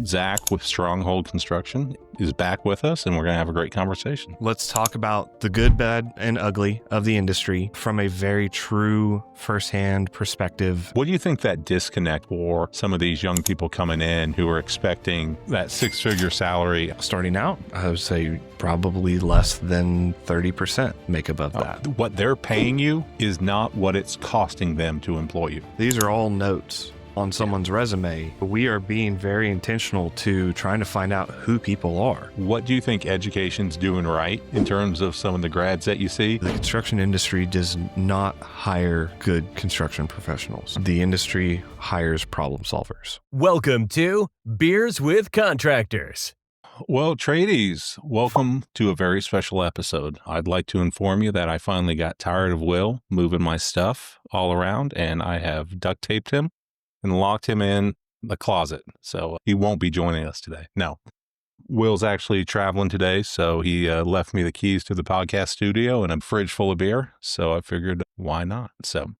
Zach with Stronghold Construction is back with us, and we're going to have a great conversation. Let's talk about the good, bad, and ugly of the industry from a very true firsthand perspective. What do you think that disconnect for some of these young people coming in who are expecting that six-figure salary? Starting out, I would say probably less than 30% make above that. What they're paying you is not what it's costing them to employ you. These are all notes on someone's resume. We are being very intentional to trying to find out who people are. What do you think education's doing right in terms of some of the grads that you see? The construction industry does not hire good construction professionals. The industry hires problem solvers. Welcome to Beers with Contractors. Well, tradies, welcome to a very special episode. I'd like to inform you that I finally got tired of Will moving my stuff all around, and I have duct taped him and locked him in the closet. So he won't be joining us today. No. Will's actually traveling today, so he left me the keys to the podcast studio and a fridge full of beer. So I figured, why not? So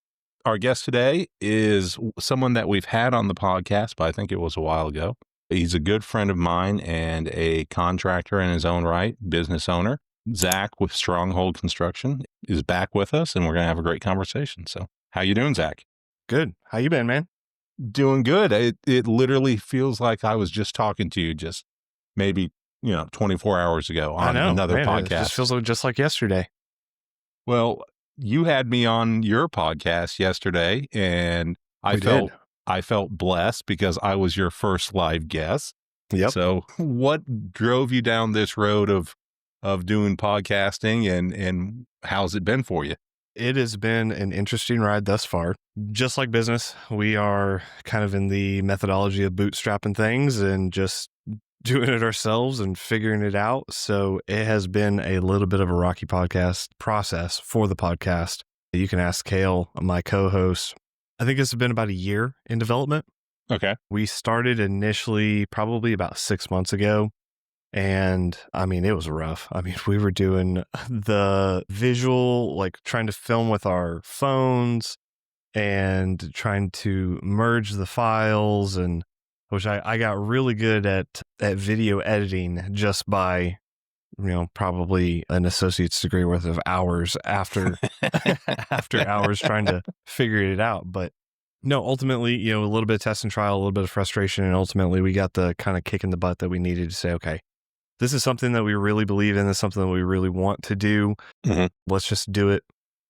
our guest today is someone that we've had on the podcast, but I think it was a while ago. He's a good friend of mine and a contractor in his own right, business owner. Zach with Stronghold Construction is back with us, and we're going to have a great conversation. So how you doing, Zach? Good. How you been, man? Doing good. It literally feels like I was just talking to you just maybe, 24 hours ago on another podcast. It just feels just like yesterday. Well, you had me on your podcast yesterday, and I felt blessed because I was your first live guest. Yep. So what drove you down this road of doing podcasting, and how's it been for you? It has been an interesting ride thus far. Just like business, we are kind of in the methodology of bootstrapping things and just doing it ourselves and figuring it out. So it has been a little bit of a rocky podcast process for the podcast. You can ask Kale, my co-host. I think it's been about a year in development. Okay. We started initially probably about 6 months ago. And it was rough. We were doing the visual, like trying to film with our phones and trying to merge the files, and which I got really good at video editing just by, probably an associate's degree worth of hours after hours trying to figure it out. But no, ultimately, a little bit of test and trial, a little bit of frustration, and ultimately we got the kind of kick in the butt that we needed to say, okay, this is something that we really believe in. This is something that we really want to do. Mm-hmm. Let's just do it.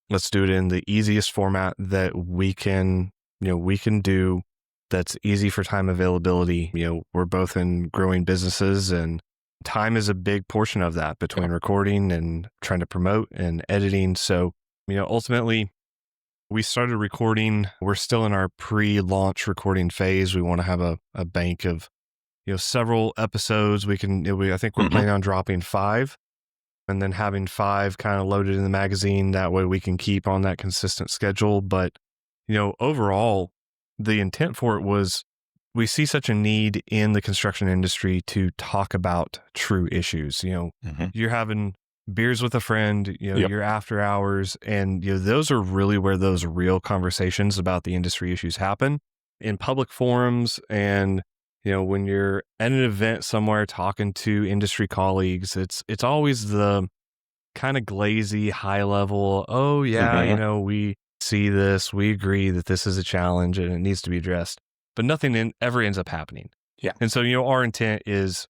Let's do it in the easiest format that we can do. That's easy for time availability. We're both in growing businesses, and time is a big portion of that between recording and trying to promote and editing. So, ultimately we started recording. We're still in our pre-launch recording phase. We want to have a bank of several episodes. I think we're planning on dropping 5 and then having 5 kind of loaded in the magazine. That way we can keep on that consistent schedule. But, overall, the intent for it was we see such a need in the construction industry to talk about true issues. You're having beers with a friend, you're after hours, and those are really where those real conversations about the industry issues happen in public forums. And when you're at an event somewhere talking to industry colleagues, it's always the kind of glazy, high level, oh yeah, we see this, we agree that this is a challenge and it needs to be addressed, but nothing ever ends up happening. Yeah. And so, our intent is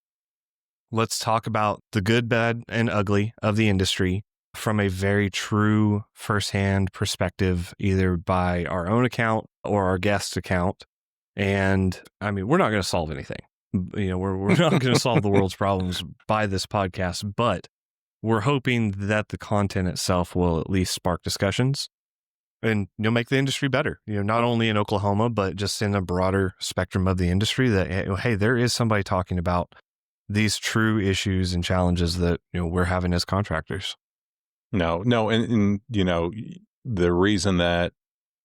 let's talk about the good, bad, and ugly of the industry from a very true firsthand perspective, either by our own account or our guest's account. And we're not going to solve anything. We're not going to solve the world's problems by this podcast, but we're hoping that the content itself will at least spark discussions and make the industry better. Not only in Oklahoma, but just in a broader spectrum of the industry. That hey, there is somebody talking about these true issues and challenges that we're having as contractors. No, and the reason that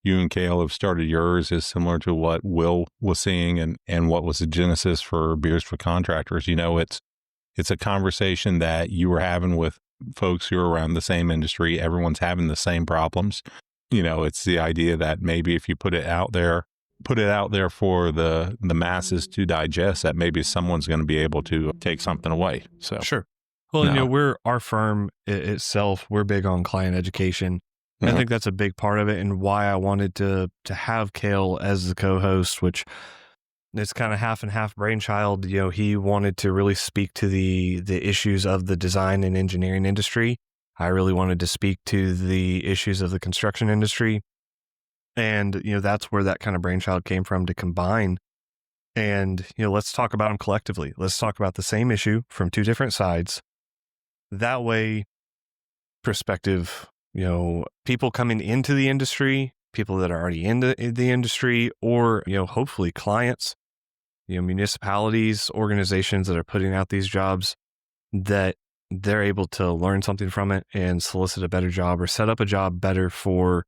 you and Kale have started yours is similar to what Will was seeing and what was the genesis for Beers for Contractors. It's a conversation that you were having with folks who are around the same industry. Everyone's having the same problems. It's the idea that maybe if you put it out there, put it out there for the masses to digest, that maybe someone's going to be able to take something away. So Sure. Well, No. our firm itself, we're big on client education. I Mhm. think that's a big part of it, and why I wanted to have Cale as the co-host, which it's kind of half and half brainchild. He wanted to really speak to the issues of the design and engineering industry. I really wanted to speak to the issues of the construction industry. And, that's where that kind of brainchild came from, to combine. And, let's talk about them collectively. Let's talk about the same issue from two different sides. That way, prospective, people coming into the industry, people that are already in the industry, or, hopefully clients, municipalities, organizations that are putting out these jobs, that they're able to learn something from it and solicit a better job or set up a job better for,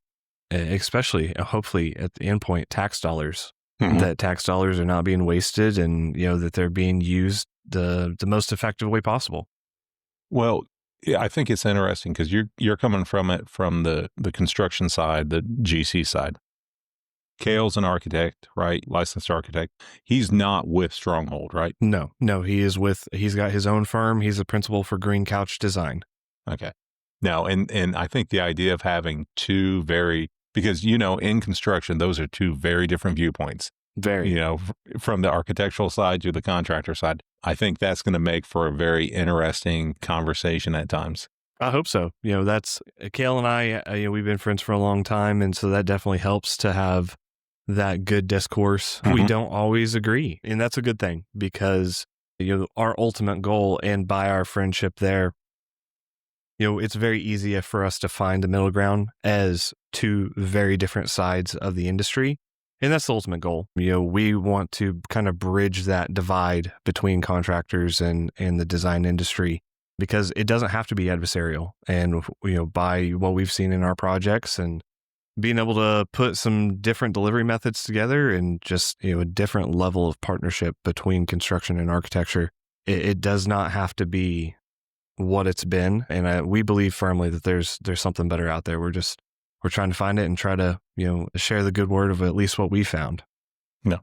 especially, hopefully at the end point, tax dollars. Mhm. That tax dollars are not being wasted, and, that they're being used the most effective way possible. Well, yeah, I think it's interesting because you're coming from it from the construction side, the GC side. Cale's an architect, right? Licensed architect. He's not with Stronghold, right? No, he's got his own firm. He's a principal for Green Couch Design. Okay. Now, and I think the idea of having two because, in construction, those are two very different viewpoints. Very. From the architectural side to the contractor side. I think that's going to make for a very interesting conversation at times. I hope so. That's Cale and I, we've been friends for a long time. And so that definitely helps to have that good discourse. We Mhm. don't always agree. And that's a good thing, because, our ultimate goal, and by our friendship there, it's very easy for us to find the middle ground as two very different sides of the industry. And that's the ultimate goal. We want to kind of bridge that divide between contractors and the design industry, because it doesn't have to be adversarial. And, by what we've seen in our projects, and being able to put some different delivery methods together, and just, a different level of partnership between construction and architecture, it does not have to be what it's been. And we believe firmly that there's something better out there. We're trying to find it and try to, share the good word of at least what we found. No,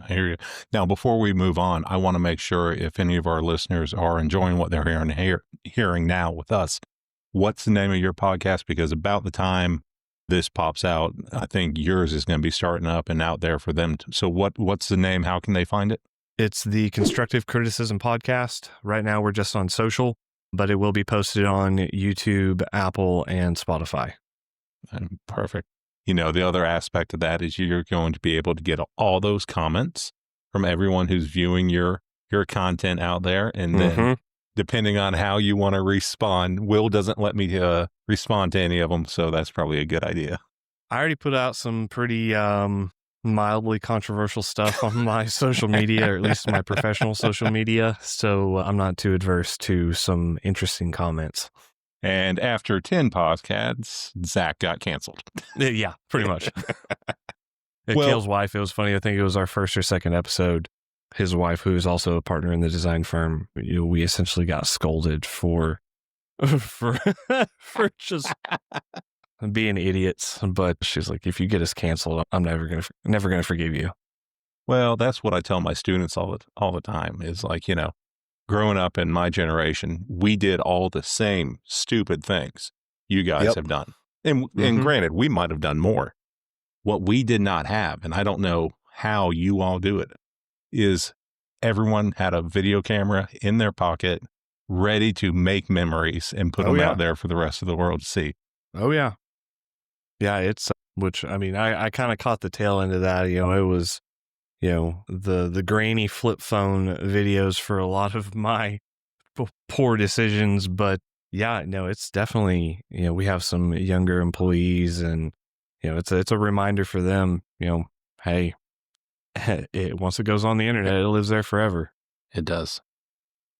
I hear you. Now, before we move on, I want to make sure if any of our listeners are enjoying what they're hearing now with us, what's the name of your podcast? Because about the time this pops out, I think yours is going to be starting up and out there for them. So what's the name? How can they find it? It's the Constructive Criticism podcast. Right now, we're just on social, but it will be posted on YouTube, Apple, and Spotify. Perfect. The other aspect of that is you're going to be able to get all those comments from everyone who's viewing your content out there. And then depending on how you want to respond, Will doesn't let me respond to any of them. So that's probably a good idea. I already put out some pretty mildly controversial stuff on my social media, or at least my professional social media. So I'm not too adverse to some interesting comments. And after 10 podcasts, Zach got canceled. Yeah, pretty much. Well- Cale's wife, it was funny. I think it was our first or second episode. His wife, who is also a partner in the design firm, we essentially got scolded for just being idiots. But she's like, if you get us canceled, I'm never gonna forgive you. Well, that's what I tell my students all the time is like, growing up in my generation, we did all the same stupid things you guys have done. And granted, we might have done more. What we did not have, and I don't know how you all do it, is everyone had a video camera in their pocket ready to make memories and put them out there for the rest of the world to see. Oh, yeah. Yeah, I kind of caught the tail end of that. It was, the grainy flip phone videos for a lot of my poor decisions. But yeah, no, it's definitely, we have some younger employees, and, it's a reminder for them, hey, once it goes on the internet, it lives there forever. It does.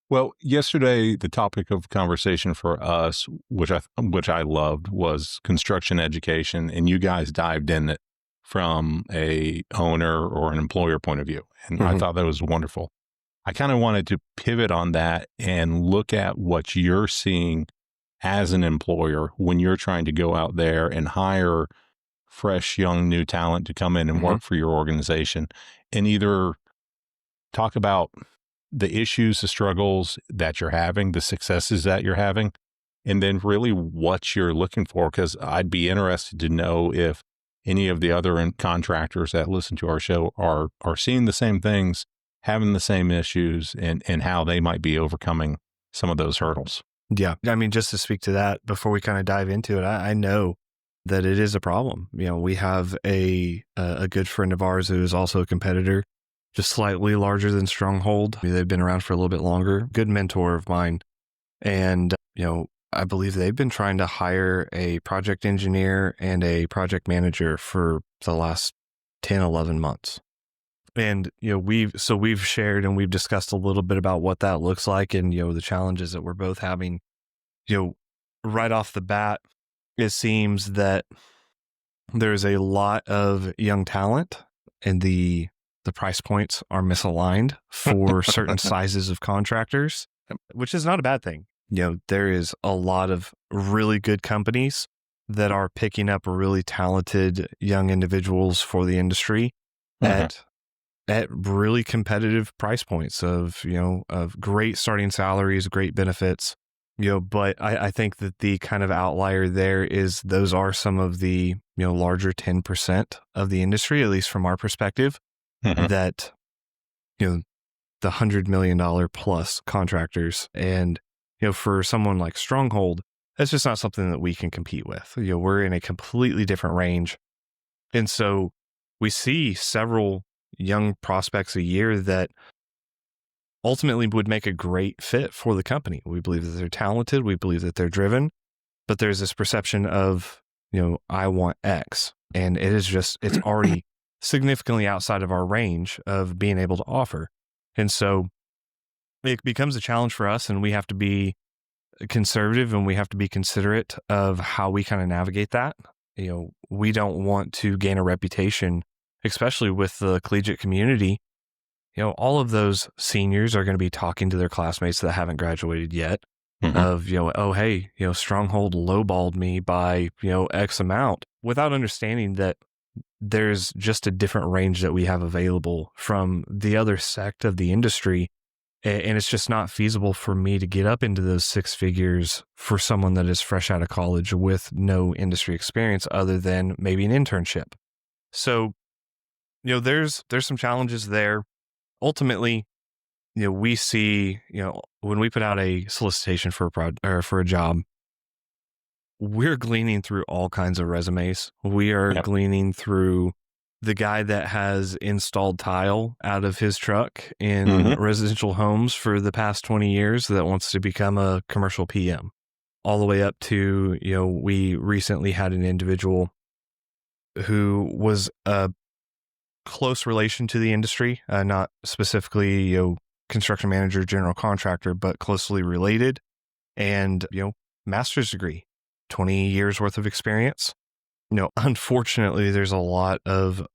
Well, yesterday, the topic of conversation for us, which I loved, was construction education, and you guys dived in it from a owner or an employer point of view. And I thought that was wonderful. I kind of wanted to pivot on that and look at what you're seeing as an employer when you're trying to go out there and hire fresh, young, new talent to come in and work for your organization and either talk about the issues, the struggles that you're having, the successes that you're having, and then really what you're looking for. Because I'd be interested to know if any of the other contractors that listen to our show are seeing the same things, having the same issues, and how they might be overcoming some of those hurdles. Yeah. I mean, just to speak to that before we kind of dive into it, I know that it is a problem. We have a good friend of ours who is also a competitor, just slightly larger than Stronghold. They've been around for a little bit longer, good mentor of mine. And, I believe they've been trying to hire a project engineer and a project manager for the last 10, 11 months. And, we've shared and we've discussed a little bit about what that looks like and, the challenges that we're both having. Right off the bat, it seems that there's a lot of young talent and the price points are misaligned for certain sizes of contractors, which is not a bad thing. There is a lot of really good companies that are picking up really talented young individuals for the industry at really competitive price points of great starting salaries, great benefits. But I think that the kind of outlier there is those are some of the, larger 10% of the industry, at least from our perspective, that, the $100 million plus contractors. And, for someone like Stronghold, that's just not something that we can compete with. We're in a completely different range. And so we see several young prospects a year that ultimately would make a great fit for the company. We believe that they're talented. We believe that they're driven, but there's this perception of, I want X, and it's already significantly outside of our range of being able to offer. And so it becomes a challenge for us, and we have to be conservative and we have to be considerate of how we kind of navigate that. We don't want to gain a reputation, especially with the collegiate community. All of those seniors are going to be talking to their classmates that haven't graduated yet of, oh, hey, Stronghold lowballed me by, X amount, without understanding that there's just a different range that we have available from the other sect of the industry. And it's just not feasible for me to get up into those six figures for someone that is fresh out of college with no industry experience other than maybe an internship. So, there's some challenges there. Ultimately, we see, when we put out a solicitation for a job, we're gleaning through all kinds of resumes. We are gleaning through the guy that has installed tile out of his truck in residential homes for the past 20 years that wants to become a commercial PM, all the way up to, we recently had an individual who was a close relation to the industry, not specifically, construction manager, general contractor, but closely related, and, master's degree, 20 years worth of experience. Unfortunately, there's a lot of,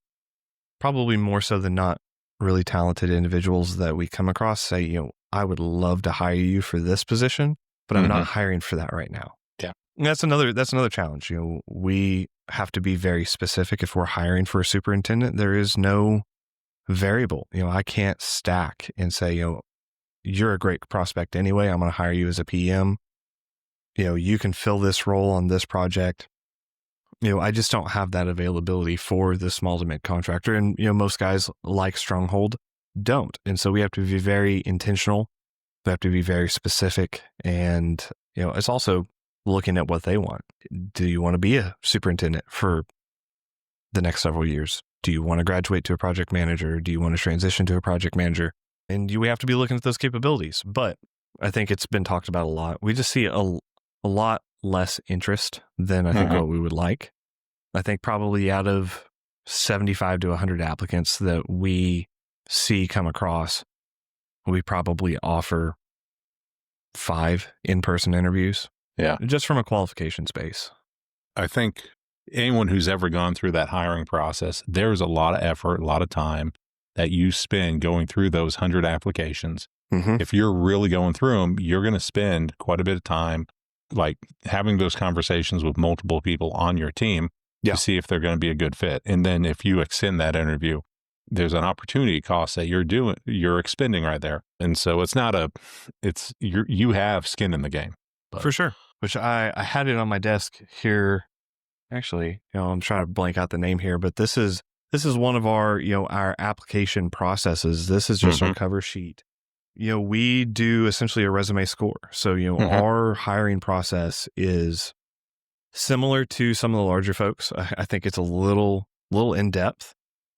probably more so than not, really talented individuals that we come across say, I would love to hire you for this position, but I'm not hiring for that right now. Yeah. And that's another challenge. We have to be very specific. If we're hiring for a superintendent, there is no variable. I can't stack and say, you're a great prospect anyway, I'm going to hire you as a PM. You can fill this role on this project. I just don't have that availability for the small to mid contractor. And, most guys like Stronghold don't. And so we have to be very intentional. We have to be very specific. And, it's also looking at what they want. Do you want to be a superintendent for the next several years? Do you want to graduate to a project manager? Do you want to transition to a project manager? And we have to be looking at those capabilities. But I think it's been talked about a lot. We just see a lot less interest than I think what we would like. I think probably out of 75 to 100 applicants that we see come across, we probably offer 5 in-person interviews. Yeah. Just from a qualification space. I think anyone who's ever gone through that hiring process, there's a lot of effort, a lot of time that you spend going through those 100 applications. If you're really going through them, you're going to spend quite a bit of time like having those conversations with multiple people on your team. Yeah. to see if they're going to be a good fit. And then if you extend that interview, there's an opportunity cost that you're expending right there. And so you have skin in the game. But. For sure. Which I had it on my desk here. Actually, I'm trying to blank out the name here, but this is one of our, our application processes. This is just our cover sheet. We do essentially a resume score. So, our hiring process is similar to some of the larger folks. I think it's a little in depth,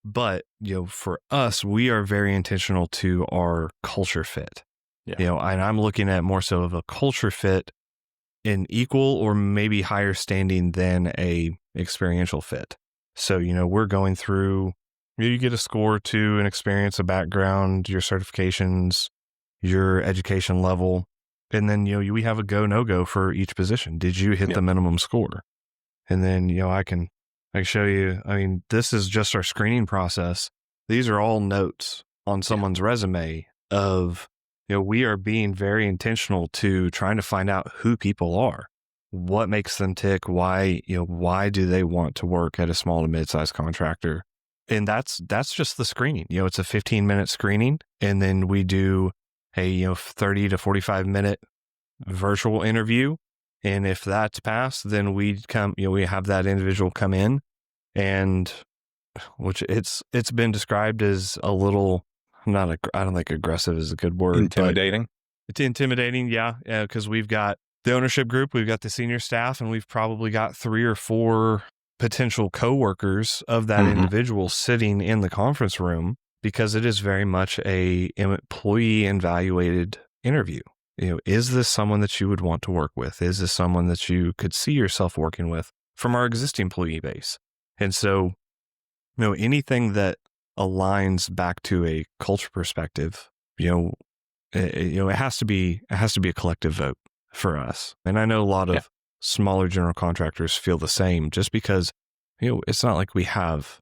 but, for us, we are very intentional to our culture fit. Yeah. And I'm looking at more so of a culture fit in equal or maybe higher standing than a experiential fit. So, we're going through, you get a score to an experience, a background, your certifications, your education level, and then, we have a go, no go for each position. Did you hit the minimum score? And then, I can show you, this is just our screening process. These are all notes on someone's resume of, we are being very intentional to trying to find out who people are, what makes them tick, why do they want to work at a small to mid-sized contractor? And that's just the screening. It's a 15-minute screening, and then we do a 30 to 45-minute virtual interview. And if that's passed, then we have that individual come in, and which it's been described as a little, I don't think aggressive is a good word. Intimidating? It's intimidating, yeah, because we've got the ownership group, we've got the senior staff, and we've probably got 3 or 4 potential coworkers of that individual sitting in the conference room, because it is very much a employee evaluated interview. Is this someone that you would want to work with? Is this someone that you could see yourself working with from our existing employee base? And so, anything that aligns back to a culture perspective, it has to be a collective vote for us. And I know a lot of smaller general contractors feel the same, just because, it's not like we have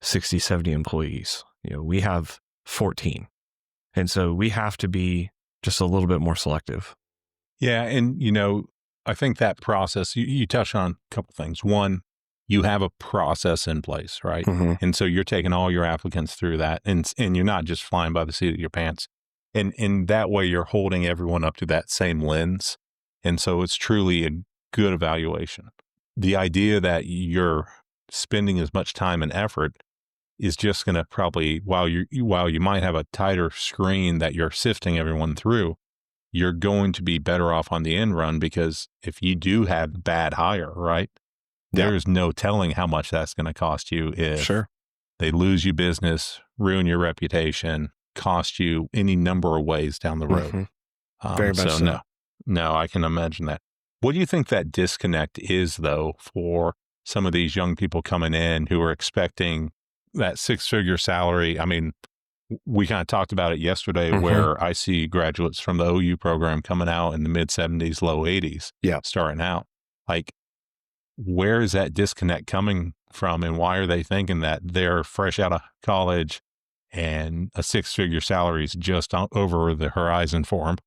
60, 70 employees. We have 14. And so we have to be just a little bit more selective. Yeah. And, I think that process, you touched on a couple things. One, you have a process in place, right? And so you're taking all your applicants through that, and you're not just flying by the seat of your pants. And that way you're holding everyone up to that same lens. And so it's truly a good evaluation. The idea that you're spending as much time and effort is just going to probably, while you might have a tighter screen that you're sifting everyone through, you're going to be better off on the end run, because if you do have bad hire, right, there's no telling how much that's going to cost you if they lose you business, ruin your reputation, cost you any number of ways down the road. Very much so. No, I can imagine that. What do you think that disconnect is, though, for some of these young people coming in who are expecting that 6-figure salary? I mean, we kind of talked about it yesterday, where I see graduates from the OU program coming out in the mid 70s, low 80s, starting out. Like, where is that disconnect coming from, and why are they thinking that they're fresh out of college and a 6-figure salary is just over the horizon for them?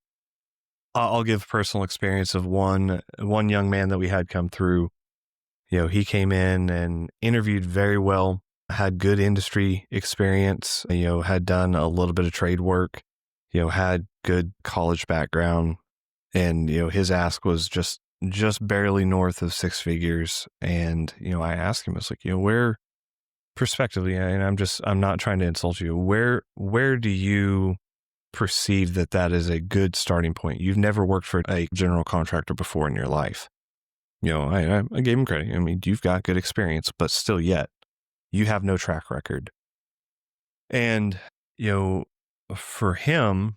I'll give personal experience of one young man that we had come through. He came in and interviewed very well, had good industry experience, had done a little bit of trade work, had good college background, and, his ask was just barely north of 6 figures. And, I asked him, I was like, where, prospectively, and I'm not trying to insult you, where do you perceive that is a good starting point? You've never worked for a general contractor before in your life. I gave him credit. I mean, you've got good experience, but still yet, you have no track record. And, for him,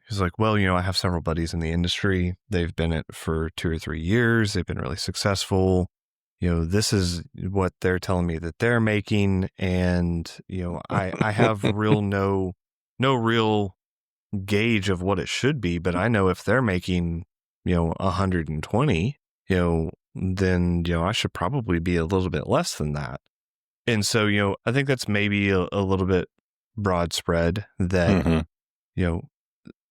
he's like, well, I have several buddies in the industry. They've been it for 2 or 3 years. They've been really successful. This is what they're telling me that they're making. And, I have no real gauge of what it should be, but I know if they're making, 120, then, I should probably be a little bit less than that. And so, I think that's maybe a little bit broad spread that,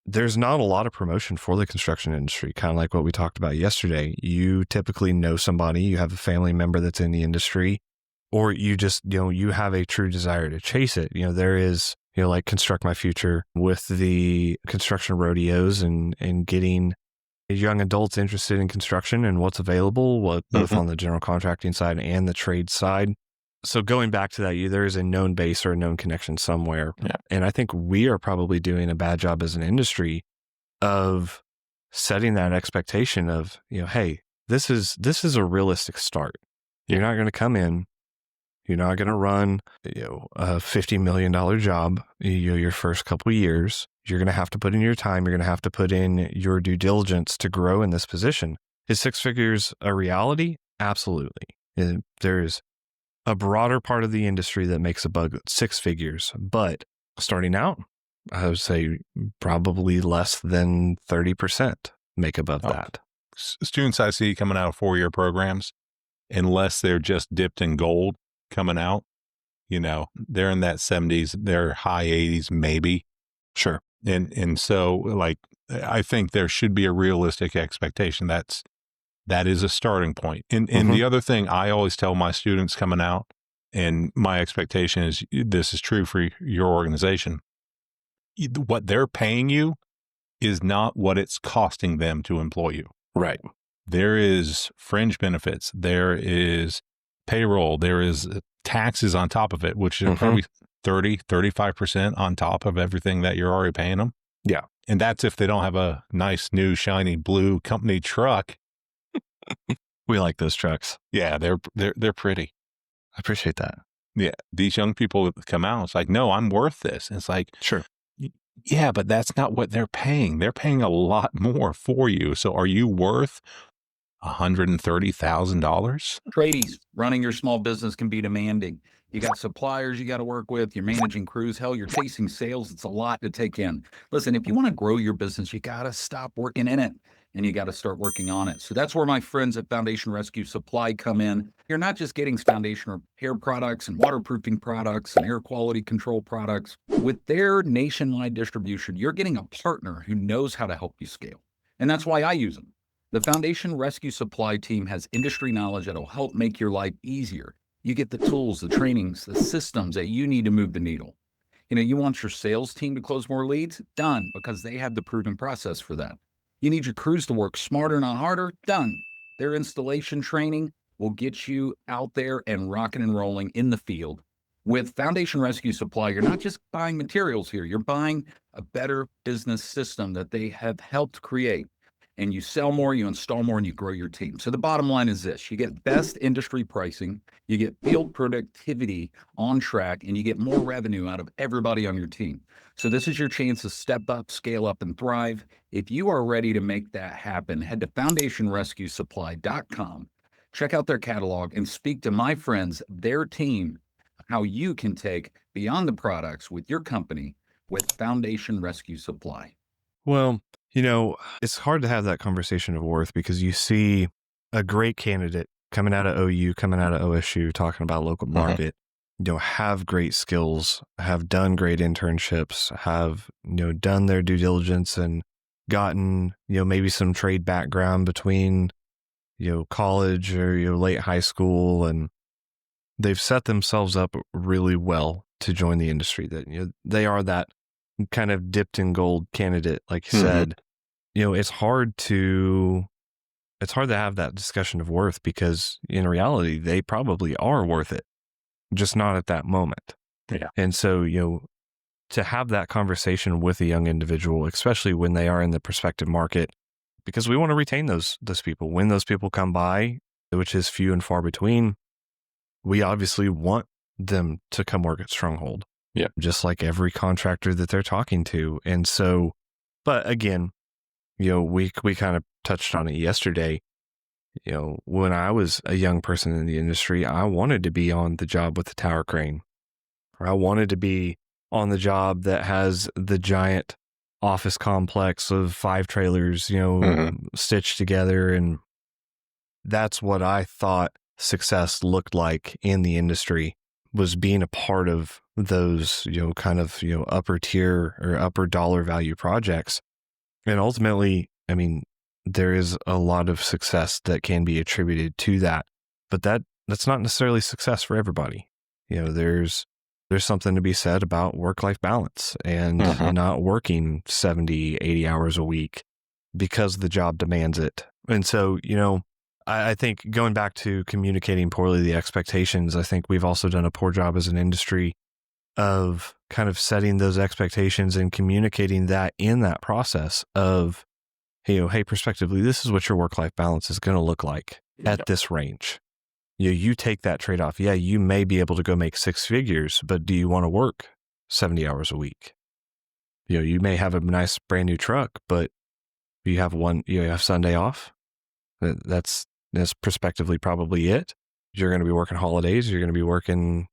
there's not a lot of promotion for the construction industry, kind of like what we talked about yesterday. You typically know somebody, you have a family member that's in the industry, or you just, you have a true desire to chase it. There is, like Construct My Future with the construction rodeos and getting young adults interested in construction and what's available, both on the general contracting side and the trade side. So going back to that, there is a known base or a known connection somewhere. Yeah. And I think we are probably doing a bad job as an industry of setting that expectation of, hey, this is a realistic start. You're not going to come in, you're not going to run, a $50 million job, your first couple of years. You're going to have to put in your time. You're going to have to put in your due diligence to grow in this position. Is six figures a reality? Absolutely. There's a broader part of the industry that makes above six figures, but starting out, I would say probably less than 30% make above that. Students I see coming out of 4-year programs, unless they're just dipped in gold coming out, they're in that 70s, they're high 80s, maybe. Sure. And so, like, I think there should be a realistic expectation. That is a starting point. And the other thing I always tell my students coming out, and my expectation is this is true for your organization, what they're paying you is not what it's costing them to employ you. Right. There is fringe benefits. There is payroll. There is taxes on top of it, which are probably 35% on top of everything that you're already paying them. Yeah. And that's if they don't have a nice new shiny blue company truck. We like those trucks. Yeah, they're pretty. I appreciate that. Yeah, these young people come out. It's like, no, I'm worth this. And it's like, sure. Yeah, but that's not what they're paying. They're paying a lot more for you. So are you worth $130,000? Tradies, running your small business can be demanding. You got suppliers you got to work with. You're managing crews. Hell, you're chasing sales. It's a lot to take in. Listen, if you want to grow your business, you got to stop working in it and you got to start working on it. So that's where my friends at Foundation Rescue Supply come in. You're not just getting foundation repair products and waterproofing products and air quality control products. With their nationwide distribution, you're getting a partner who knows how to help you scale. And that's why I use them. The Foundation Rescue Supply team has industry knowledge that'll help make your life easier. You get the tools, the trainings, the systems that you need to move the needle. You want your sales team to close more leads? Done, because they have the proven process for that. You need your crews to work smarter, not harder? Done. Their installation training will get you out there and rocking and rolling in the field. With Foundation Rescue Supply, you're not just buying materials here. You're buying a better business system that they have helped create. And you sell more, you install more, and you grow your team. So the bottom line is this: you get best industry pricing, you get field productivity on track, and you get more revenue out of everybody on your team. So this is your chance to step up, scale up, and thrive. If you are ready to make that happen, head to foundationrescuesupply.com, check out their catalog, and speak to my friends, their team, how you can take beyond the products with your company with Foundation Rescue Supply. Well, it's hard to have that conversation of worth because you see a great candidate coming out of OU, coming out of OSU, talking about local market, have great skills, have done great internships, have, done their due diligence and gotten, maybe some trade background between, college or late high school. And they've set themselves up really well to join the industry. That, they are that kind of dipped in gold candidate, like you said. It's hard to have that discussion of worth because in reality, they probably are worth it, just not at that moment. Yeah. And so, to have that conversation with a young individual, especially when they are in the prospective market, because we want to retain those people. When those people come by, which is few and far between, we obviously want them to come work at Stronghold. Yeah. Just like every contractor that they're talking to. And so, but again, we kind of touched on it yesterday. When I was a young person in the industry, I wanted to be on the job with the tower crane, or I wanted to be on the job that has the giant office complex of 5 trailers, stitched together. And that's what I thought success looked like in the industry, was being a part of those, kind of, upper tier or upper dollar value projects. And ultimately, I mean, there is a lot of success that can be attributed to that, but that's not necessarily success for everybody. There's something to be said about work-life balance and not working 70, 80 hours a week because the job demands it. And so, I think going back to communicating poorly the expectations, I think we've also done a poor job as an industry of kind of setting those expectations and communicating that in that process of, hey, prospectively, this is what your work-life balance is going to look like at this range. You take that trade-off. Yeah, you may be able to go make 6 figures, but do you want to work 70 hours a week? You may have a nice brand new truck, but you have Sunday off. That's prospectively probably it. You're going to be working holidays. You're going to be working,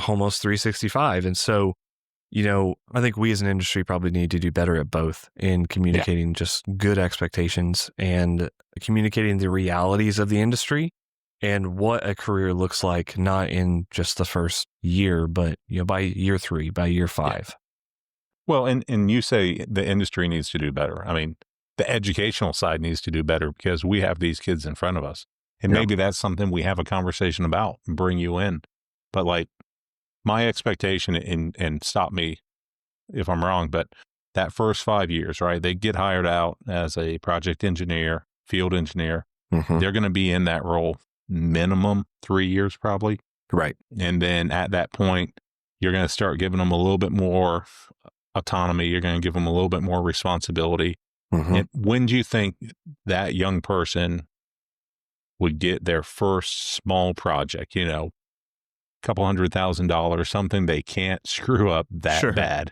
almost 365. And so, I think we as an industry probably need to do better at both in communicating just good expectations and communicating the realities of the industry and what a career looks like, not in just the first year, but, by year 3, by year 5. Well, and you say the industry needs to do better. I mean, the educational side needs to do better because we have these kids in front of us. And maybe that's something we have a conversation about and bring you in. But like my expectation, and stop me if I'm wrong, but that first 5 years, right? They get hired out as a project engineer, field engineer. They're going to be in that role minimum 3 years probably. Right. And then at that point, you're going to start giving them a little bit more autonomy. You're going to give them a little bit more responsibility. And when do you think that young person would get their first small project, a couple $100,000, something they can't screw up that bad?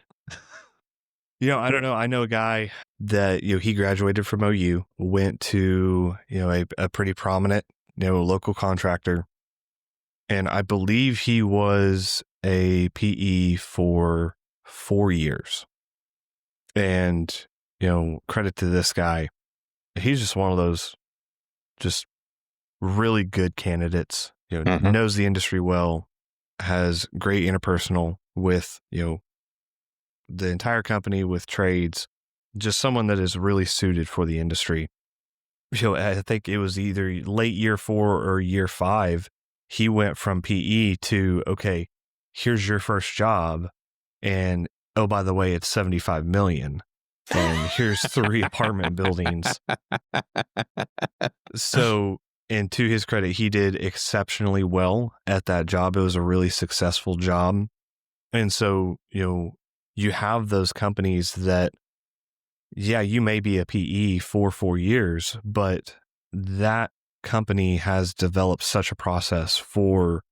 I don't know. I know a guy that, he graduated from OU, went to, a pretty prominent, local contractor. And I believe he was a PE for 4 years. And, credit to this guy. He's just one of those just really good candidates, knows the industry well, has great interpersonal with, the entire company, with trades, just someone that is really suited for the industry. I think it was either late year 4 or year 5, he went from PE to, okay, here's your first job. And oh, by the way, it's 75 million. And here's 3 apartment buildings. So, and to his credit, he did exceptionally well at that job. It was a really successful job. And so, you have those companies that, you may be a PE for 4 years, but that company has developed such a process for,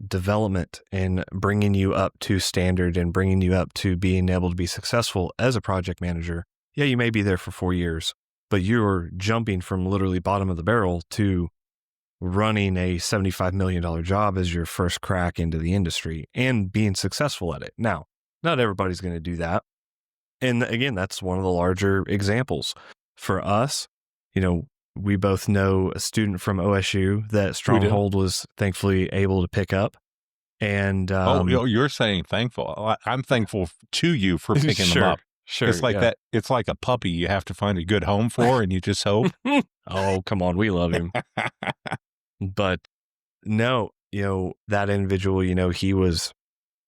development and bringing you up to standard and bringing you up to being able to be successful as a project manager. Yeah, you may be there for 4 years, but you're jumping from literally bottom of the barrel to running a $75 million job as your first crack into the industry and being successful at it. Now, not everybody's going to do that. And again, that's one of the larger examples. For us, we both know a student from OSU that Stronghold was thankfully able to pick up. And you're saying thankful. I'm thankful to you for picking them up. Sure. It's like that. It's like a puppy you have to find a good home for, and you just hope. Oh, come on. We love him. But no, that individual, he was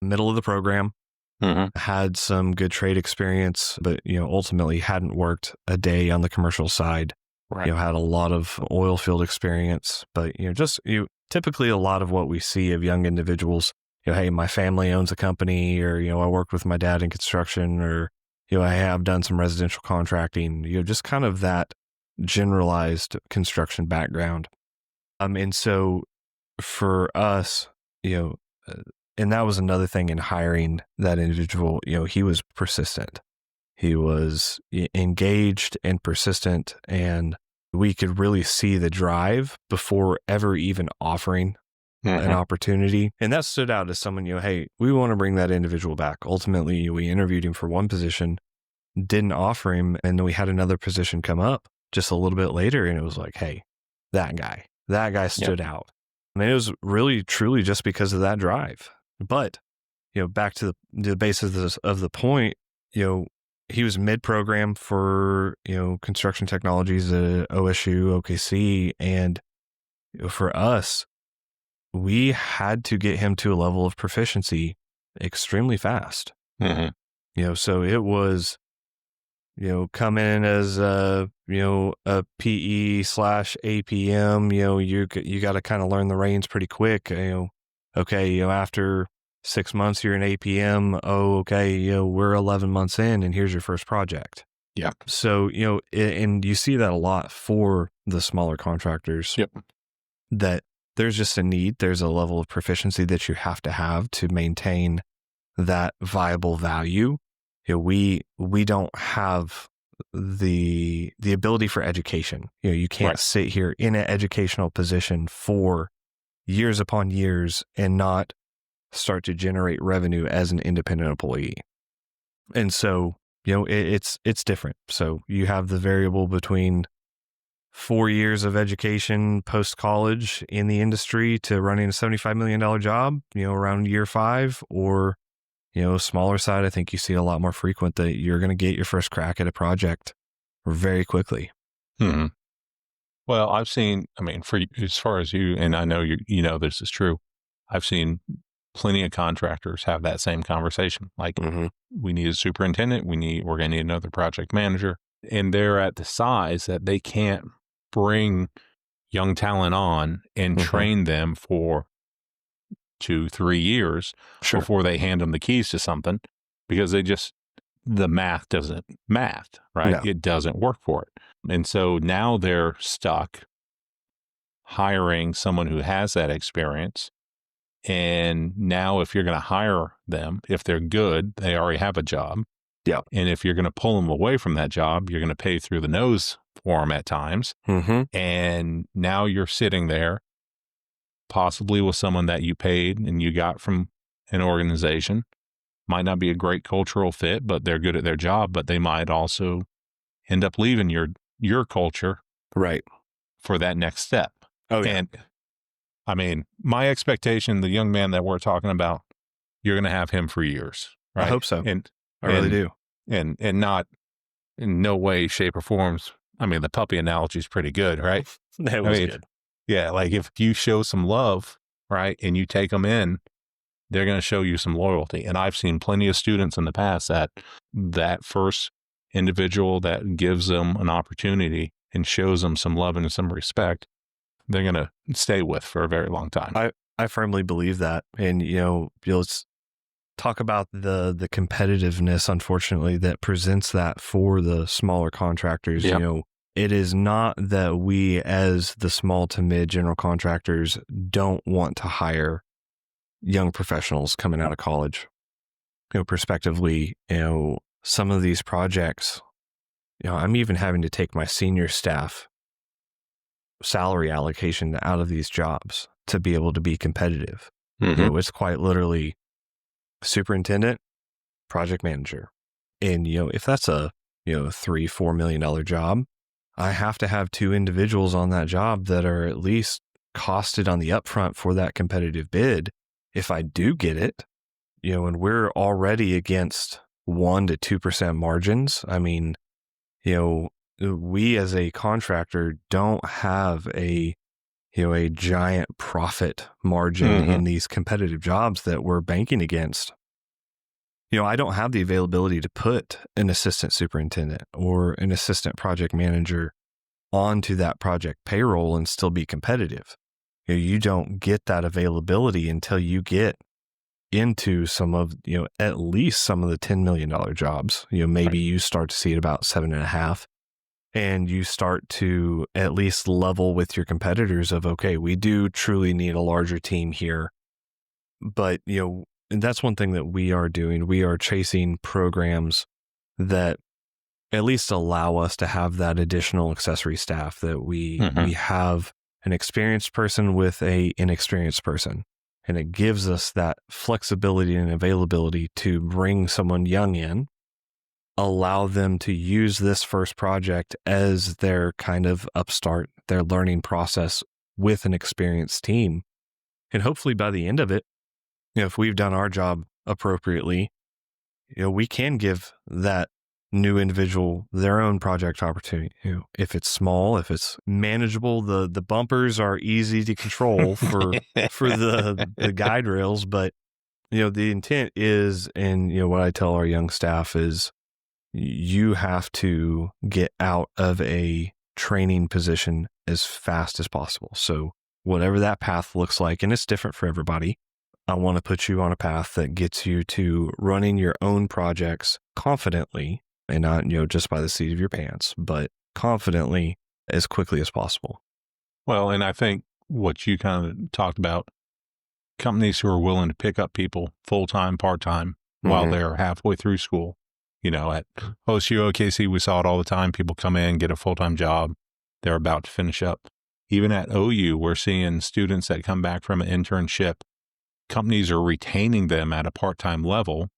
middle of the program, had some good trade experience, but, ultimately hadn't worked a day on the commercial side. Right. Had a lot of oil field experience, but, typically a lot of what we see of young individuals, hey, my family owns a company, or, I worked with my dad in construction, or, I have done some residential contracting, just kind of that generalized construction background. And so for us, and that was another thing in hiring that individual, he was persistent. He was engaged and persistent, and we could really see the drive before ever even offering an opportunity. And that stood out as someone, hey, we want to bring that individual back. Ultimately, we interviewed him for one position, didn't offer him, and then we had another position come up just a little bit later, and it was like, hey, that guy stood out. I mean, it was really, truly just because of that drive. But, back to the basis of the point, he was mid-program for, construction technologies at OSU, OKC. And for us, we had to get him to a level of proficiency extremely fast. So it was, come in as a PE/APM, you got to kind of learn the reins pretty quick. Okay, after 6 months, you're an APM. Oh, okay, we're 11 months in and here's your first project. Yeah. So, and you see that a lot for the smaller contractors. Yep. That there's just a need, there's a level of proficiency that you have to maintain that viable value. We don't have the ability for education. You can't sit here in an educational position for years upon years and not start to generate revenue as an independent employee. And so, it's different. So you have the variable between 4 years of education post-college in the industry to running a $75 million job, around year 5, or, smaller side. I think you see a lot more frequent that you're going to get your first crack at a project very quickly. Well, I've seen, for as far as you, and I know this is true, I've seen plenty of contractors have that same conversation. Like, we need a superintendent, we're going to need another project manager. And they're at the size that they can't bring young talent on and train them for 2-3 years before they hand them the keys to something, because the math doesn't math, right? No. It doesn't work for it. And so now they're stuck hiring someone who has that experience. And now if you're going to hire them, if they're good, they already have a job. Yeah. And if you're going to pull them away from that job, you're going to pay through the nose for them at times. And now you're sitting there possibly with someone that you paid and you got from an organization. Might not be a great cultural fit, but they're good at their job, but they might also end up leaving your culture for that next step. Oh, yeah. And my expectation, the young man that we're talking about, you're going to have him for years, right? I hope so. And I really do. And not in no way, shape, or forms. The puppy analogy is pretty good, right? That was good. Yeah, like if you show some love, right, and you take them in, they're going to show you some loyalty. And I've seen plenty of students in the past that first individual that gives them an opportunity and shows them some love and some respect, they're going to stay with for a very long time. I firmly believe that. And, let's talk about the competitiveness, unfortunately, that presents that for the smaller contractors. Yep. It is not that we as the small to mid general contractors don't want to hire young professionals coming out of college. Prospectively, some of these projects, I'm even having to take my senior staff salary allocation out of these jobs to be able to be competitive. It's quite literally superintendent, project manager. And, if that's a, $3-4 million job, I have to have 2 individuals on that job that are at least costed on the upfront for that competitive bid. If I do get it, and we're already against 1% to 2% margins. We as a contractor don't have a giant profit margin in these competitive jobs that we're banking against. I don't have the availability to put an assistant superintendent or an assistant project manager onto that project payroll and still be competitive. You don't get that availability until you get into some of, at least some of the $10 million jobs. Maybe you start to see it about 7.5, and you start to at least level with your competitors of, okay, we do truly need a larger team here. But, and that's one thing that we are doing. We are chasing programs that at least allow us to have that additional accessory staff, that we have an experienced person with an inexperienced person. And it gives us that flexibility and availability to bring someone young in, allow them to use this first project as their kind of upstart, their learning process with an experienced team. And hopefully by the end of it, if we've done our job appropriately, we can give that new individual their own project opportunity. If it's small, if it's manageable, the bumpers are easy to control for the guide rails, but the intent is, and what I tell our young staff is, you have to get out of a training position as fast as possible. So whatever that path looks like, and it's different for everybody, I want to put you on a path that gets you to running your own projects confidently, and not, just by the seat of your pants, but confidently as quickly as possible. Well, and I think what you kind of talked about, companies who are willing to pick up people full-time, part-time, while they're halfway through school. At OSU, OKC, we saw it all the time. People come in, get a full-time job. They're about to finish up. Even at OU, we're seeing students that come back from an internship. Companies are retaining them at a part-time level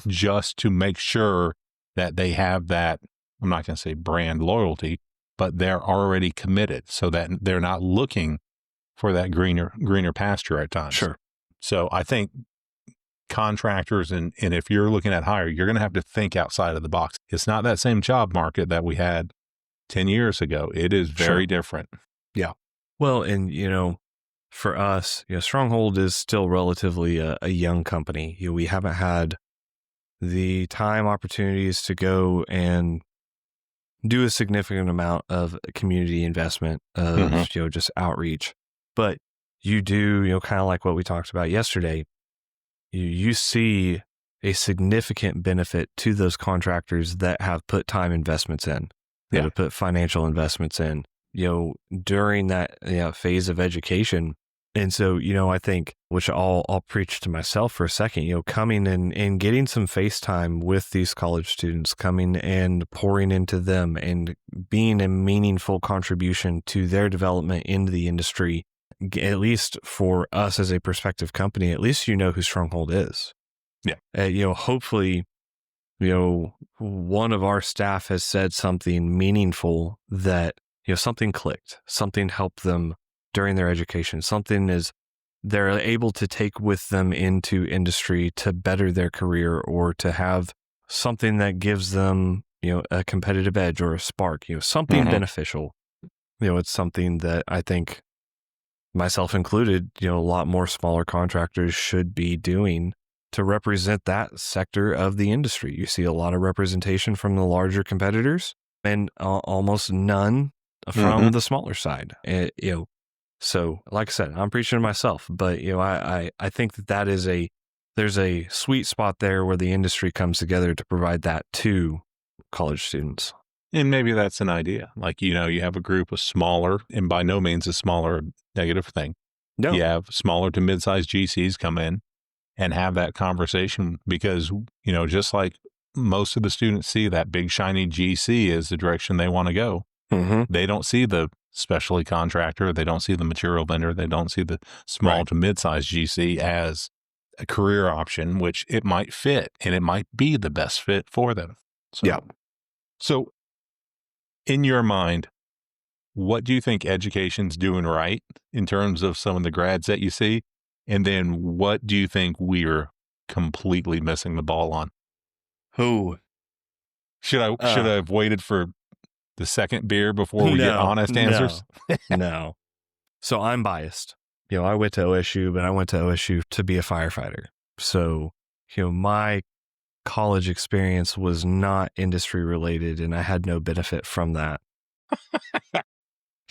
just to make sure that they have that, I'm not going to say brand loyalty, but they're already committed so that they're not looking for that greener pasture at times. Sure. So I think contractors, and if you're looking at hire, you're going to have to think outside of the box. It's not that same job market that we had 10 years ago. It is very different. Yeah. Well, and, for us, Stronghold is still relatively a young company. We haven't had the time opportunities to go and do a significant amount of community investment of, just outreach. But you do, kind of like what we talked about yesterday, you see a significant benefit to those contractors that have put time investments in, that have put financial investments in, during that phase of education. And so, I think, which I'll preach to myself for a second, coming and getting some face time with these college students, coming and pouring into them and being a meaningful contribution to their development into the industry, at least for us as a prospective company, at least who Stronghold is. Yeah. Hopefully, one of our staff has said something meaningful that, something clicked, something helped them during their education, something is they're able to take with them into industry to better their career, or to have something that gives them, a competitive edge or a spark, something beneficial. It's something that I think, myself included, a lot more smaller contractors should be doing to represent that sector of the industry. You see a lot of representation from the larger competitors and almost none from the smaller side. So like I said, I'm preaching to myself, but I think that is there's a sweet spot there where the industry comes together to provide that to college students. And maybe that's an idea. Like, you have a group of smaller, and by no means a smaller negative thing. No. You have smaller to mid-sized GCs come in and have that conversation, because, just like most of the students see that big shiny GC is the direction they want to go. They don't see the specialty contractor. They don't see the material vendor. They don't see the small to mid-sized GC as a career option, which it might fit, and it might be the best fit for them. So in your mind, what do you think education's doing right in terms of some of the grads that you see? And then what do you think we're completely missing the ball on? Who? Should I have waited for the second beer before we get honest answers? No. So I'm biased. I went to OSU, but I went to OSU to be a firefighter. So, my college experience was not industry related, and I had no benefit from that.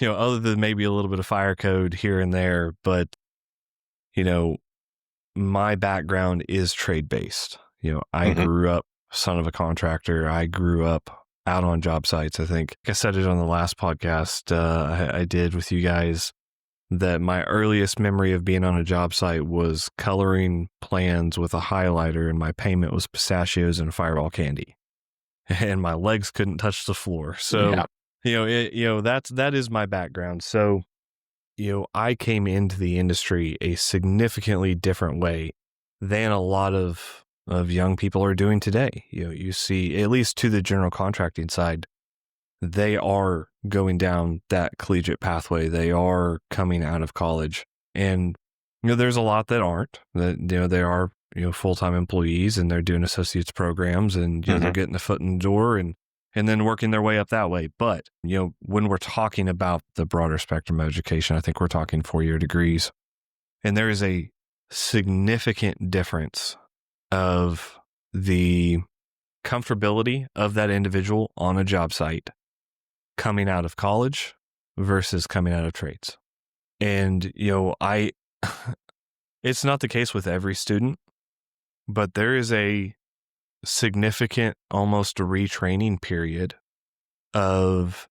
Other than maybe a little bit of fire code here and there, but my background is trade based. I grew up son of a contractor. I grew up out on job sites. I think I said it on the last podcast I did with you guys, that my earliest memory of being on a job site was coloring plans with a highlighter, and my payment was pistachios and Fireball candy, and my legs couldn't touch the floor. So, that is my background. So, I came into the industry a significantly different way than a lot of young people are doing today. You see, at least to the general contracting side, they are going down that collegiate pathway. They are coming out of college, and there's a lot that aren't. That they are full-time employees and they're doing associates programs and, they're getting a foot in the door and then working their way up that way. But, when we're talking about the broader spectrum of education, I think we're talking 4-year degrees. And there is a significant difference of the comfortability of that individual on a job site coming out of college versus coming out of trades. And, it's not the case with every student, but there is a significant, almost a retraining period of,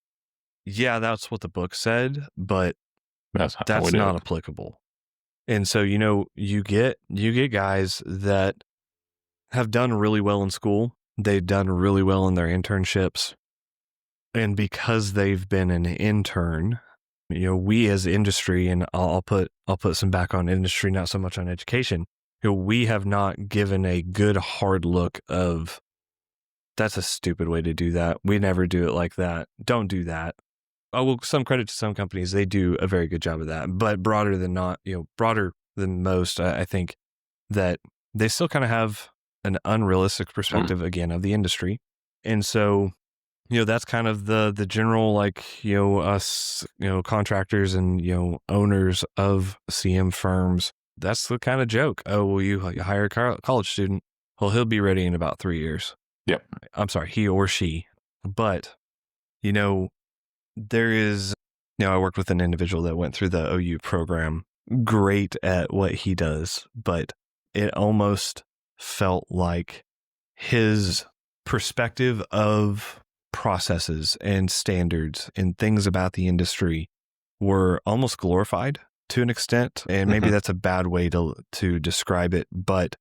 that's what the book said, but that's not applicable. And so, you get guys that have done really well in school. They've done really well in their internships. And because they've been an intern, we as industry, and I'll put some back on industry, not so much on education, we have not given a good hard look of, that's a stupid way to do that. We never do it like that. Don't do that. Oh, well, some credit to some companies. They do a very good job of that, but broader than most, I think that they still kind of have an unrealistic perspective again of the industry. And so, that's kind of the general, us, contractors and, owners of CM firms. That's the kind of joke. Oh, well, you hire a college student. Well, he'll be ready in about 3 years. Yep. I'm sorry, he or she. But, there is, I worked with an individual that went through the OU program, great at what he does, but it almost felt like his perspective of processes and standards and things about the industry were almost glorified to an extent. And maybe that's a bad way to describe it, but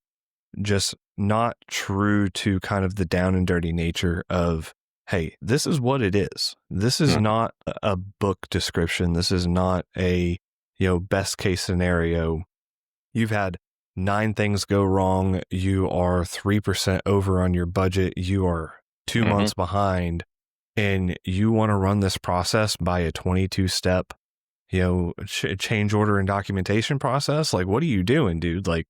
just not true to kind of the down and dirty nature of, hey, this is what it is. This is not a book description. This is not a, best case scenario. You've had 9 things go wrong. You are 3% over on your budget. You are 2 months behind, and you want to run this process by a 22-step, change order and documentation process. Like, what are you doing, dude? Like,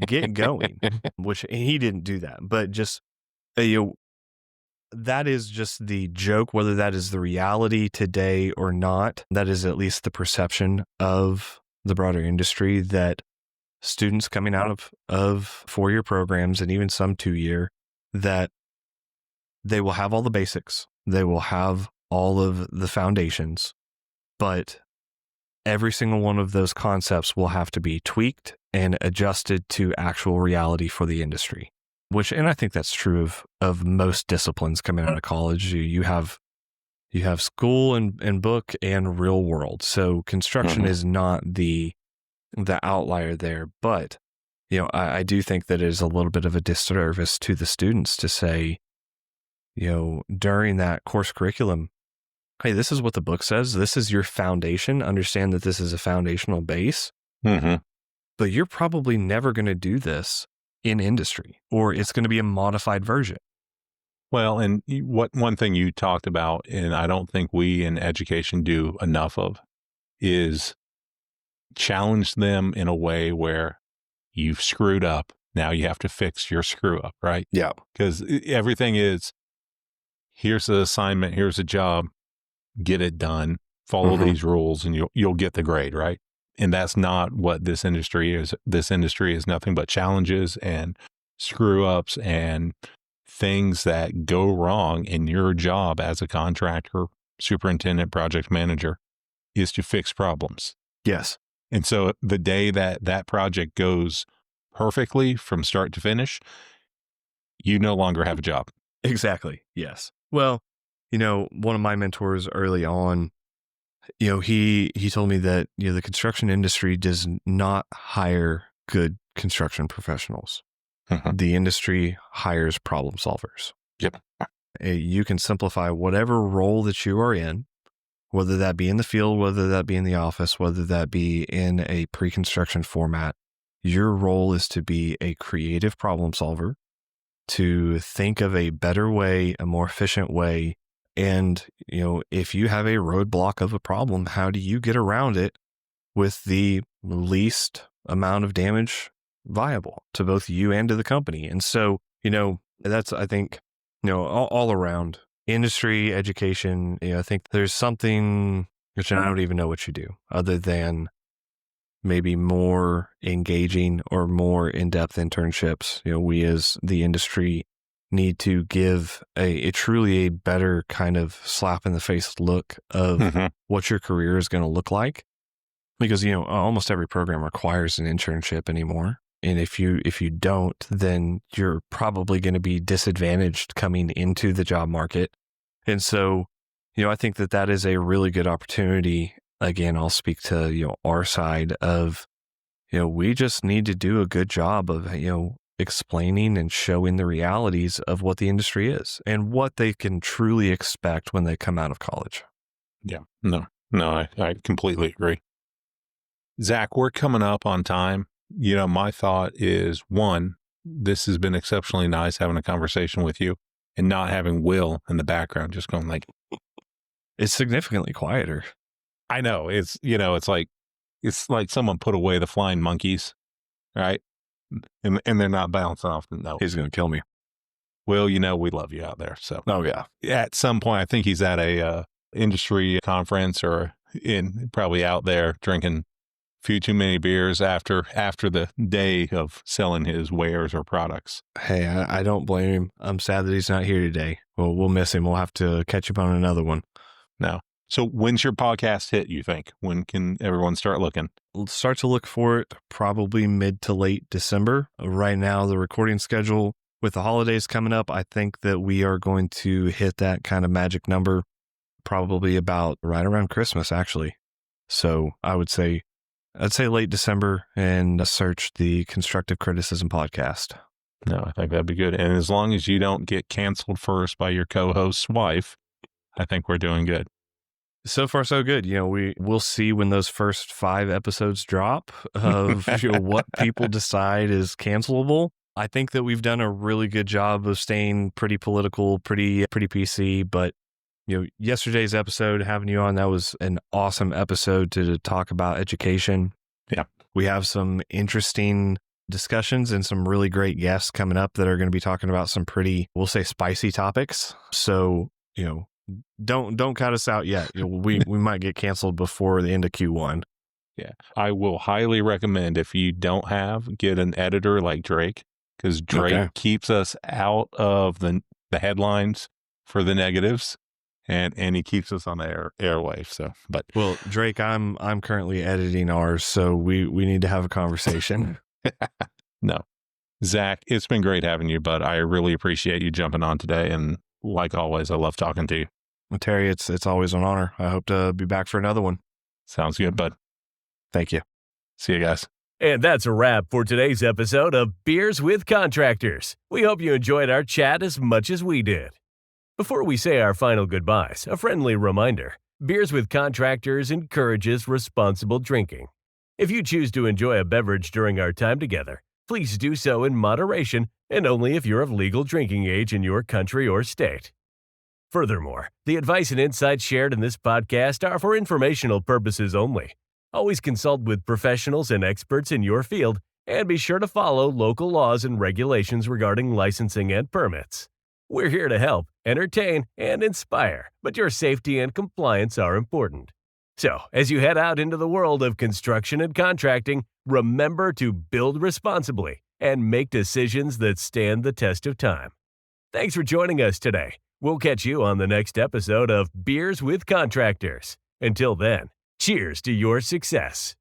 get going. Which he didn't do that, but just, that is just the joke, whether that is the reality today or not. That is at least the perception of the broader industry, that students coming out of 4-year programs and even some 2-year, that they will have all the basics. They will have all of the foundations, but every single one of those concepts will have to be tweaked and adjusted to actual reality for the industry. And I think that's true of most disciplines coming out of college. You have school and book and real world. So construction is not the outlier there, but I do think that it is a little bit of a disservice to the students to say, during that course curriculum, hey, this is what the book says. This is your foundation. Understand that this is a foundational base, but you're probably never going to do this in industry, or it's going to be a modified version. Well, and one thing you talked about, and I don't think we in education do enough of, is challenge them in a way where you've screwed up. Now you have to fix your screw up, right? Yeah. Because everything is, here's the assignment, here's a job, get it done, follow these rules, and you'll get the grade, right? And that's not what this industry is. This industry is nothing but challenges and screw ups and things that go wrong. And your job as a contractor, superintendent, project manager is to fix problems. Yes. And so the day that project goes perfectly from start to finish, you no longer have a job. Exactly. Yes. Well, one of my mentors early on, he told me that, the construction industry does not hire good construction professionals. The industry hires problem solvers. Yep. You can simplify whatever role that you are in, whether that be in the field, whether that be in the office, whether that be in a pre-construction format. Your role is to be a creative problem solver, to think of a better way, a more efficient way. And, if you have a roadblock of a problem, how do you get around it with the least amount of damage viable to both you and to the company. And so, that's, I think, all around industry, education, I think there's something which I don't even know what you do other than maybe more engaging or more in-depth internships. We as the industry need to give a truly a better kind of slap in the face look of what your career is going to look like. Because, almost every program requires an internship anymore. And if you don't, then you're probably going to be disadvantaged coming into the job market. And so, I think that is a really good opportunity. Again, I'll speak to, our side of, we just need to do a good job of, explaining and showing the realities of what the industry is and what they can truly expect when they come out of college. Yeah, no, I completely agree. Zach, we're coming up on time. My thought is, one, this has been exceptionally nice having a conversation with you and not having Will in the background just going like, it's significantly quieter. I know it's like someone put away the flying monkeys, right? And they're not bouncing off the note. He's going to kill me. Will, we love you out there. So, oh yeah. At some point, I think he's at a industry conference or probably out there drinking a few too many beers after the day of selling his wares or products. Hey, I don't blame him. I'm sad that he's not here today. Well, we'll miss him. We'll have to catch up on another one. No. So when's your podcast hit, you think? When can everyone start looking? We'll start to look for it probably mid to late December. Right now, the recording schedule with the holidays coming up, I think that we are going to hit that kind of magic number probably about right around Christmas, actually. So I'd say late December and search the Constructive Criticism podcast. No, I think that'd be good. And as long as you don't get canceled first by your co-host's wife, I think we're doing good. So far, so good. We'll see when those first 5 episodes drop of what people decide is cancelable. I think that we've done a really good job of staying pretty political, pretty PC. But yesterday's episode, having you on, that was an awesome episode to talk about education. Yeah, we have some interesting discussions and some really great guests coming up that are going to be talking about some pretty, we'll say, spicy topics. So don't cut us out yet. We might get canceled before the end of Q1. Yeah. I will highly recommend, if you don't get an editor like Drake, because Drake keeps us out of the headlines for the negatives, and he keeps us on the airwave. So, but well, Drake, I'm currently editing ours, so we need to have a conversation. No, Zach, it's been great having you, but I really appreciate you jumping on today. And like always, I love talking to you. Well, Terry, it's always an honor. I hope to be back for another one. Sounds good, bud. Thank you. See you guys. And that's a wrap for today's episode of Beers with Contractors. We hope you enjoyed our chat as much as we did. Before we say our final goodbyes, a friendly reminder. Beers with Contractors encourages responsible drinking. If you choose to enjoy a beverage during our time together, please do so in moderation and only if you're of legal drinking age in your country or state. Furthermore, the advice and insights shared in this podcast are for informational purposes only. Always consult with professionals and experts in your field, and be sure to follow local laws and regulations regarding licensing and permits. We're here to help, entertain, and inspire, but your safety and compliance are important. So, as you head out into the world of construction and contracting, remember to build responsibly and make decisions that stand the test of time. Thanks for joining us today. We'll catch you on the next episode of Beers with Contractors. Until then, cheers to your success.